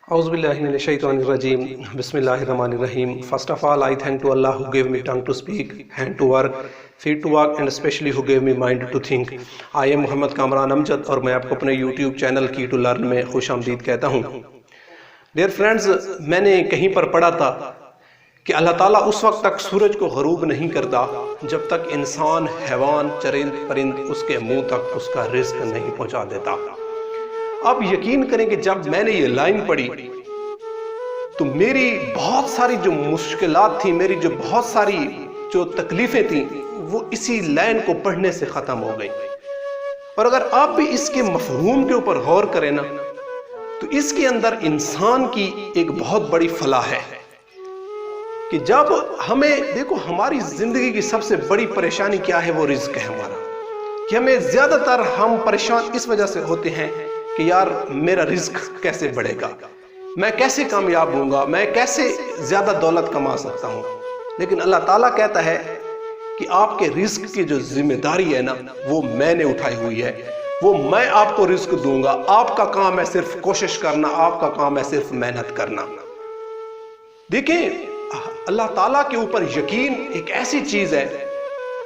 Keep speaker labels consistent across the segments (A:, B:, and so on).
A: Auzu billahi minash shaitanir rajim. Bismillahir rahim. First of all, I thank to Allah who gave me tongue to speak, hand to work, feet to walk, and especially who gave me mind to think. I am Muhammad Kamran Amjad اور میں آپ کو اپنے YouTube channel کی to learn میں خوش آمدید کہتا ہوں. ڈیئر فرینڈز، میں نے کہیں پر پڑھا تھا کہ اللہ تعالیٰ اس وقت تک سورج کو غروب نہیں کرتا جب تک انسان، حیوان، چرند پرند اس کے منہ تک اس کا رزق نہیں پہنچا دیتا. آپ یقین کریں کہ جب میں نے یہ لائن پڑھی تو میری بہت ساری جو مشکلات تھیں، میری جو بہت ساری جو تکلیفیں تھیں، وہ اسی لائن کو پڑھنے سے ختم ہو گئی. اور اگر آپ بھی اس کے مفہوم کے اوپر غور کریں نا تو اس کے اندر انسان کی ایک بہت بڑی فلاح ہے کہ جب ہمیں دیکھو، ہماری زندگی کی سب سے بڑی پریشانی کیا ہے؟ وہ رزق ہے ہمارا. کہ ہمیں زیادہ تر ہم پریشان اس وجہ سے ہوتے ہیں کہ یار میرا رزق کیسے بڑھے گا، میں کیسے کامیاب ہوں گا، میں کیسے زیادہ دولت کما سکتا ہوں. لیکن اللہ تعالیٰ کہتا ہے کہ آپ کے رزق کی جو ذمہ داری ہے نا، وہ میں نے اٹھائی ہوئی ہے، وہ میں آپ کو رزق دوں گا. آپ کا کام ہے صرف کوشش کرنا، آپ کا کام ہے صرف محنت کرنا. دیکھیں، اللہ تعالیٰ کے اوپر یقین ایک ایسی چیز ہے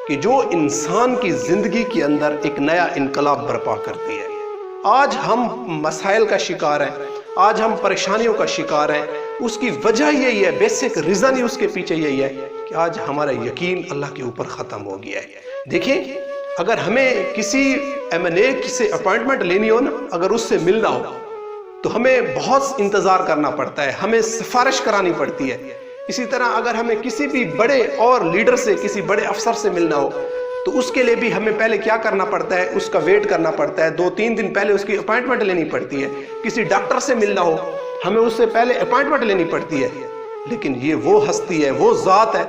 A: کہ جو انسان کی زندگی کے اندر ایک نیا انقلاب برپا کرتی ہے. آج ہم مسائل کا شکار ہیں، آج ہم پریشانیوں کا شکار ہیں. اس کی وجہ یہی ہے، بیسک ریزن ہی اس کے پیچھے یہی ہے کہ آج ہمارا یقین اللہ کے اوپر ختم ہو گیا ہے. دیکھیں، اگر ہمیں کسی M&A سے اپوائنٹمنٹ لینی ہو نا، اگر اس سے ملنا ہو تو ہمیں بہت انتظار کرنا پڑتا ہے، ہمیں سفارش کرانی پڑتی ہے. اسی طرح اگر ہمیں کسی بھی بڑے اور لیڈر سے، کسی بڑے افسر سے ملنا ہو تو اس کے لیے بھی ہمیں پہلے کیا کرنا پڑتا ہے؟ اس کا ویٹ کرنا پڑتا ہے. 2-3 دن پہلے اس کی اپوائنٹمنٹ لینی پڑتی ہے. کسی ڈاکٹر سے ملنا ہو ہمیں اس سے پہلے اپوائنٹمنٹ لینی پڑتی ہے. لیکن یہ وہ ہستی ہے، وہ ذات ہے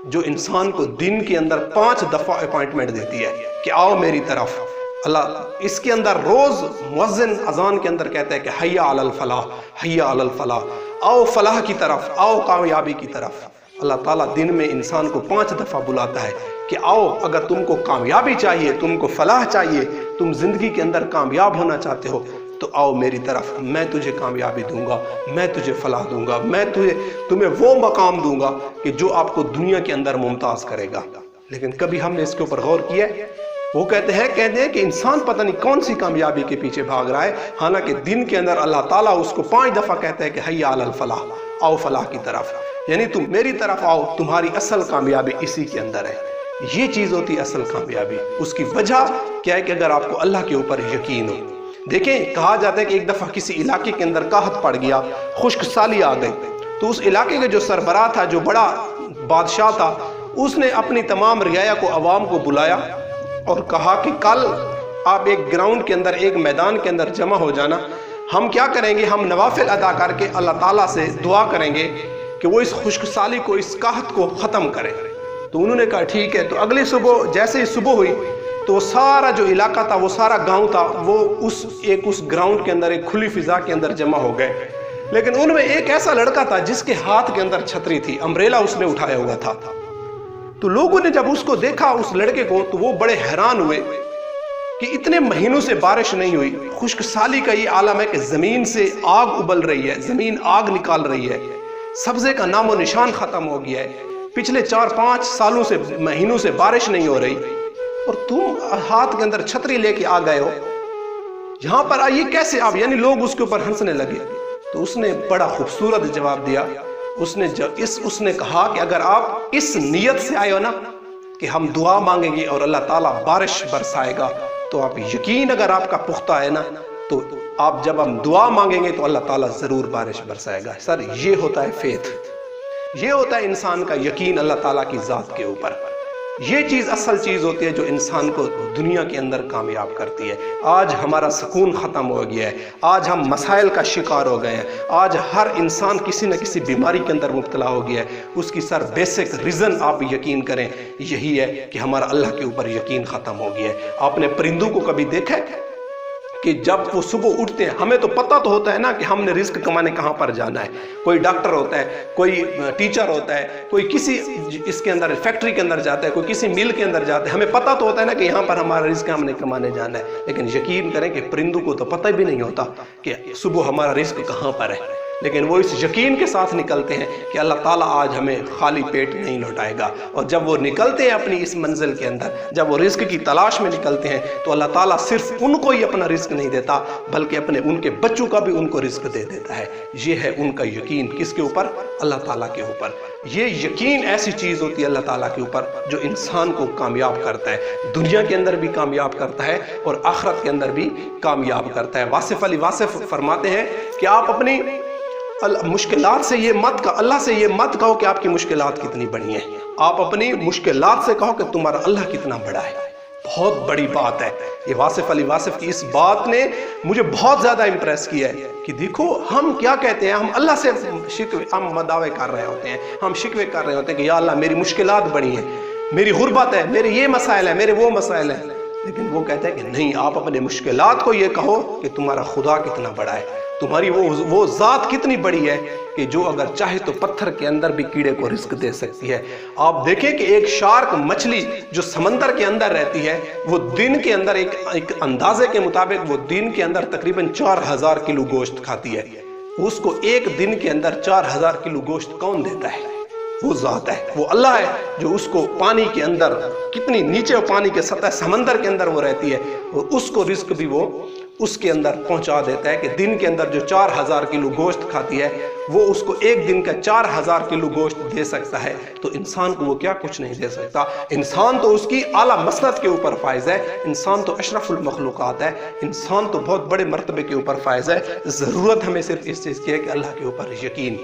A: جو انسان کو دن کے اندر 5 دفعہ اپوائنٹمنٹ دیتی ہے کہ آؤ میری طرف. اللہ اس کے اندر روز مؤذن اذان کے اندر کہتا ہے کہ حیا علی الفلاح، حیا علی الفلاح، آؤ فلاح کی طرف، آؤ کامیابی کی طرف. اللہ تعالیٰ دن میں انسان کو 5 دفعہ بلاتا ہے کہ آؤ، اگر تم کو کامیابی چاہیے، تم کو فلاح چاہیے، تم زندگی کے اندر کامیاب ہونا چاہتے ہو تو آؤ میری طرف. میں تجھے کامیابی دوں گا، میں تجھے فلاح دوں گا، میں تمہیں وہ مقام دوں گا کہ جو آپ کو دنیا کے اندر ممتاز کرے گا. لیکن کبھی ہم نے اس کے اوپر غور کیا ہے؟ وہ کہتے ہیں کہ انسان پتہ نہیں کون سی کامیابی کے پیچھے بھاگ رہا ہے، حالانکہ دن کے اندر اللہ تعالیٰ اس کو 5 دفعہ کہتا ہے کہ حیا علی الفلاح، آؤ فلاح کی طرف. یعنی تم میری طرف آؤ، تمہاری اصل کامیابی اسی کے اندر ہے. یہ چیز ہوتی ہے اصل کامیابی. اس کی وجہ کیا ہے؟ کہ اگر آپ کو اللہ کے اوپر یقین ہو. دیکھیں، کہا جاتا ہے کہ ایک دفعہ کسی علاقے کے اندر قحط پڑ گیا، خشک سالی آ گئی، تو اس علاقے کے جو سربراہ تھا، جو بڑا بادشاہ تھا، اس نے اپنی تمام رعایا کو، عوام کو بلایا اور کہا کہ کل آپ ایک گراؤنڈ کے اندر، ایک میدان کے اندر جمع ہو جانا. ہم کیا کریں گے؟ ہم نوافل ادا کر کے اللہ تعالیٰ سے دعا کریں گے کہ وہ اس خشک سالی کو، اس قحط کو ختم کرے. تو انہوں نے کہا ٹھیک ہے. تو اگلی صبح جیسے ہی صبح ہوئی تو سارا جو علاقہ تھا، وہ سارا گاؤں تھا، وہ اس گراؤنڈ کے اندر، ایک کھلی فضا کے اندر جمع ہو گئے. لیکن ان میں ایک ایسا لڑکا تھا جس کے ہاتھ کے اندر چھتری تھی، امبریلا اس نے اٹھایا ہوا تھا. تو لوگوں نے جب اس کو دیکھا، اس لڑکے کو، تو وہ بڑے حیران ہوئے کہ اتنے مہینوں سے بارش نہیں ہوئی. خشک سالی کا یہ عالم ہے کہ زمین سے آگ ابل رہی ہے، زمین آگ نکال رہی ہے، سبزے کا نام و نشان ختم ہو گیا ہے. پچھلے 4-5 سالوں سے، مہینوں سے بارش نہیں ہو رہی، اور تم ہاتھ کے اندر چھتری لے کے آ گئے ہو، یہاں پر آئیے کیسے آپ؟ یعنی لوگ اس کے اوپر ہنسنے لگے. تو اس نے بڑا خوبصورت جواب دیا. اس نے کہا کہ اگر آپ اس نیت سے آئے ہو نا کہ ہم دعا مانگیں گے اور اللہ تعالیٰ بارش برسائے گا، تو آپ یقین اگر آپ کا پختہ ہے نا، تو آپ جب ہم دعا مانگیں گے تو اللہ تعالیٰ ضرور بارش برسائے گا. سر، یہ ہوتا ہے فیتھ، یہ ہوتا ہے انسان کا یقین اللہ تعالیٰ کی ذات کے اوپر. یہ چیز اصل چیز ہوتی ہے جو انسان کو دنیا کے اندر کامیاب کرتی ہے. آج ہمارا سکون ختم ہو گیا ہے، آج ہم مسائل کا شکار ہو گئے ہیں، آج ہر انسان کسی نہ کسی بیماری کے اندر مبتلا ہو گیا ہے. اس کی سر بیسک ریزن آپ یقین کریں یہی ہے کہ ہمارا اللہ کے اوپر یقین ختم ہو گیا ہے. آپ نے پرندوں کو کبھی دیکھا ہے کہ جب وہ صبح اٹھتے ہیں، ہمیں تو پتہ تو ہوتا ہے نا کہ ہم نے رزق کمانے کہاں پر جانا ہے. کوئی ڈاکٹر ہوتا ہے، کوئی ٹیچر ہوتا ہے، کوئی کسی اس کے اندر فیکٹری کے اندر جاتا ہے، کوئی کسی مل کے اندر جاتا ہے. ہمیں پتہ تو ہوتا ہے نا کہ یہاں پر ہمارا رزق ہم نے کمانے جانا ہے. لیکن یقین کریں کہ پرندوں کو تو پتہ بھی نہیں ہوتا کہ صبح ہمارا رزق کہاں پر ہے. لیکن وہ اس یقین کے ساتھ نکلتے ہیں کہ اللہ تعالیٰ آج ہمیں خالی پیٹ نہیں لوٹائے گا. اور جب وہ نکلتے ہیں اپنی اس منزل کے اندر، جب وہ رزق کی تلاش میں نکلتے ہیں، تو اللہ تعالیٰ صرف ان کو ہی اپنا رزق نہیں دیتا بلکہ ان کے بچوں کا بھی ان کو رزق دے دیتا ہے. یہ ہے ان کا یقین. کس کے اوپر؟ اللہ تعالیٰ کے اوپر. یہ یقین ایسی چیز ہوتی ہے اللہ تعالیٰ کے اوپر جو انسان کو کامیاب کرتا ہے، دنیا کے اندر بھی کامیاب کرتا ہے اور آخرت کے اندر بھی کامیاب کرتا ہے. واصف علی واصف فرماتے ہیں کہ آپ اپنی مشکلات سے یہ مت کہو، اللہ سے یہ مت کہو کہ آپ کی مشکلات کتنی بڑی ہیں. آپ اپنی مشکلات سے کہو کہ تمہارا اللہ کتنا بڑا ہے. بہت بڑی بات ہے. یہ واصف علی واصف کی اس بات نے مجھے بہت زیادہ امپریس کیا ہے کہ دیکھو ہم کیا کہتے ہیں، ہم اللہ سے ہم دعوے کر رہے ہوتے ہیں، ہم شکوے کر رہے ہوتے ہیں کہ یا اللہ میری مشکلات بڑی ہیں، میری غربت ہے، میرے یہ مسائل ہیں، میرے وہ مسائل ہیں. لیکن وہ کہتے ہیں کہ نہیں، آپ اپنے مشکلات کو یہ کہو کہ تمہارا خدا کتنا بڑا ہے، تمہاری وہ ذات کتنی بڑی ہے کہ جو اگر چاہے تو پتھر کے اندر بھی کیڑے کو رزق دے سکتی ہے. آپ دیکھیں کہ ایک شارک مچھلی جو سمندر کے اندر رہتی ہے، وہ دن کے اندر ایک اندازے کے مطابق وہ دن کے اندر تقریباً 4000 کلو گوشت کھاتی ہے. اس کو ایک دن کے اندر 4000 کلو گوشت کون دیتا ہے؟ وہ ذات ہے، وہ اللہ ہے جو اس کو پانی کے اندر کتنی نیچے پانی کے سطح سمندر کے اندر وہ رہتی ہے، اور اس کو رزق بھی وہ اس کے اندر پہنچا دیتا ہے کہ دن کے اندر جو 4000 کلو گوشت کھاتی ہے وہ اس کو ایک دن کا 4000 کلو گوشت دے سکتا ہے. تو انسان کو وہ کیا کچھ نہیں دے سکتا؟ انسان تو اس کی اعلیٰ مسند کے اوپر فائز ہے، انسان تو اشرف المخلوقات ہے، انسان تو بہت بڑے مرتبے کے اوپر فائز ہے. ضرورت ہمیں صرف اس چیز کی ہے کہ اللہ کے اوپر یقین.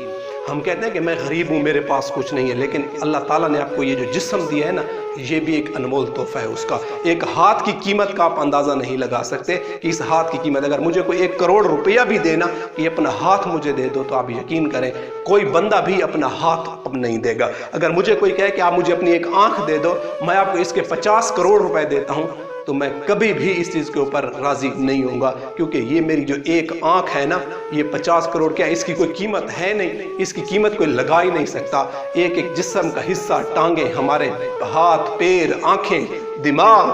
A: ہم کہتے ہیں کہ میں غریب ہوں، میرے پاس کچھ نہیں ہے، لیکن اللہ تعالیٰ نے آپ کو یہ جو جسم دیا ہے نا، یہ بھی ایک انمول تحفہ ہے. اس کا ایک ہاتھ کی قیمت کا آپ اندازہ نہیں لگا سکتے کہ اس ہاتھ کی قیمت. اگر مجھے کوئی 1 کروڑ روپیہ بھی دینا کہ اپنا ہاتھ مجھے دے دو، تو آپ یقین کریں کوئی بندہ بھی اپنا ہاتھ اب نہیں دے گا. اگر مجھے کوئی کہے کہ آپ مجھے اپنی ایک آنکھ دے دو، میں آپ کو اس کے 50 کروڑ روپے دیتا ہوں، تو میں کبھی بھی اس چیز کے اوپر راضی نہیں ہوں گا، کیونکہ یہ میری جو ایک آنکھ ہے نا، یہ 50 کروڑ کیا، اس کی کوئی قیمت ہے نہیں، اس کی قیمت کوئی لگا ہی نہیں سکتا. ایک ایک جسم کا حصہ، ٹانگیں، ہمارے ہاتھ، پیر، آنکھیں، دماغ،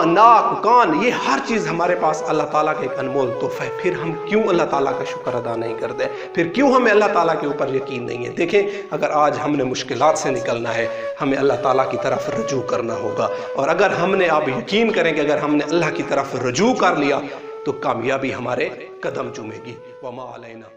A: ناک، کان، یہ ہر چیز ہمارے پاس اللہ تعالیٰ کا ایک انمول تحفہ ہے. پھر ہم کیوں اللہ تعالیٰ کا شکر ادا نہیں کرتے؟ پھر کیوں ہمیں اللہ تعالیٰ کے اوپر یقین نہیں ہے؟ دیکھیں، اگر آج ہم نے مشکلات سے نکلنا ہے، ہمیں اللہ تعالیٰ کی طرف رجوع کرنا ہوگا. اور اگر ہم نے، آپ یقین کریں کہ اگر ہم نے اللہ کی طرف رجوع کر لیا تو کامیابی ہمارے قدم چومے گی. وما علینا